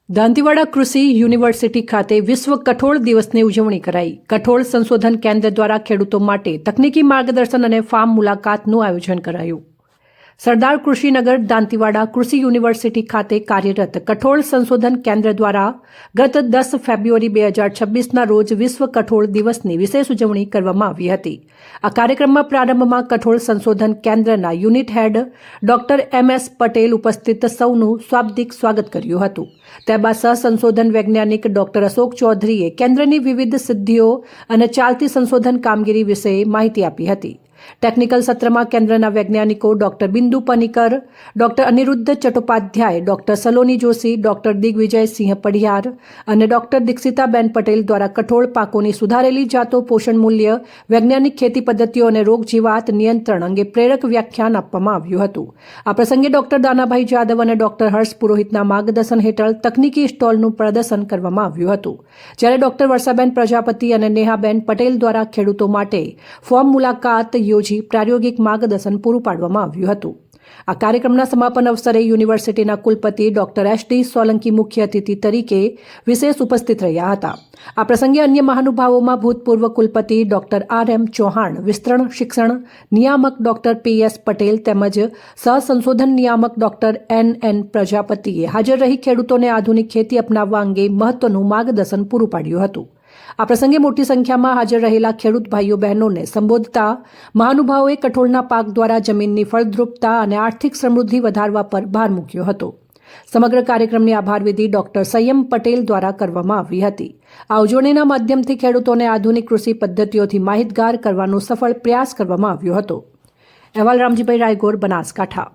દાંતીવાડા કૃષિ યુનિવર્સિટી ખાતે વિશ્વ કઠોળ દિવસની ઉજવણી કરાઈ। કઠોળ સંશોધન કેન્દ્ર દ્વારા ખેડૂતો માટે તકનીકી માર્ગદર્શન અને ફાર્મ મુલાકાતનું આયોજન કરાયું। સરદાર કૃષિનગર દાંતીવાડા કૃષિ યુનિવર્સિટી ખાતે કાર્યરત કઠોળ સંશોધન કેન્દ્ર દ્વારા ગત 10 ફેબ્રુઆરી 2026ના રોજ વિશ્વ કઠોળ દિવસની વિશેષ ઉજવણી કરવામાં આવી હતી। આ કાર્યક્રમમાં પ્રારંભમાં કઠોળ સંશોધન કેન્દ્રના unit head doctor MS Patel ઉપસ્થિત સૌનું શાબ્દિક સ્વાગત કર્યું હતું। ત્યારબાદ સહસંશોધન વૈજ્ઞાનિક ડોક્ટર અશોક ચૌધરીએ કેન્દ્રની વિવિધ સિદ્ધિઓ અને ચાલતી સંશોધન કામગીરી વિશે માહિતી આપી હતી। ટેકનિકલ સત્રમાં કેન્દ્રના વૈજ્ઞાનિકો doctor Bindu Panicker, doctor Aniruddha Chattopadhyay, doctor Saloni Joshi, doctor Digvijaysinh Padhiyar અને ડોક્ટર દીક્ષિતાબેન પટેલ દ્વારા કઠોળ પાકોની સુધારેલી જાતો, પોષણ મૂલ્ય, વૈજ્ઞાનિક ખેતી પદ્ધતિઓ અને રોગ જીવાત નિયંત્રણ અંગે પ્રેરક વ્યાખ્યાન આપવામાં આવ્યું હતું। આ પ્રસંગે ડોક્ટર દાનાભાઈ જાદવ અને ડોક્ટર હર્ષ પુરોહિતના માર્ગદર્શન હેઠળ તકનીકી સ્ટોલનું પ્રદર્શન કરવામાં આવ્યું હતું, જ્યારે ડોક્ટર વર્ષાબેન પ્રજાપતિ અને નેહાબેન પટેલ દ્વારા ખેડૂતો માટે ફોર્મ મુલાકાત યોજી પ્રાયોગિક માર્ગદર્શન પૂરું પાડવામાં આવ્યું હતું। આ કાર્યક્રમના સમાપન અવસરે યુનિવર્સિટીના કુલપતિ ડોક્ટર SD સોલંકી મુખ્ય અતિથિ તરીકે વિશેષ ઉપસ્થિત રહ્યા હતા। આ પ્રસંગે અન્ય મહાનુભાવોમાં ભૂતપૂર્વ કુલપતિ ડોક્ટર RM ચૌહાણ, વિસ્તરણ શિક્ષણ નિયામક ડોક્ટર PS પટેલ તેમજ સહસંશોધન નિયામક ડોક્ટર NN પ્રજાપતિએ હાજર રહી ખેડૂતોને આધુનિક ખેતી અપનાવવા અંગે મહત્વનું માર્ગદર્શન પૂરું પાડ્યું હતું। આ પ્રસંગે મોટી સંખ્યામાં હાજર રહેલા ખેડૂત ભાઈઓ બહેનોને સંબોધતા મહાનુભાવોએ કઠોળના પાક દ્વારા જમીનની ફળદ્રુપતા અને આર્થિક સમૃદ્ધિ વધારવા પર ભાર મૂક્યો હતો। સમગ્ર કાર્યક્રમની આભાર વિધિ ડોક્ટર સંયમ પટેલ દ્વારા કરવામાં આવી હતી। આ ઉજવણીના માધ્યમથી ખેડૂતોને આધુનિક કૃષિ પદ્ધતિઓથી માહિતગાર કરવાનો સફળ પ્રયાસ કરવામાં આવ્યો હતો। અહેવાલ રામજીભાઈ રાયગોર, બનાસકાંઠા।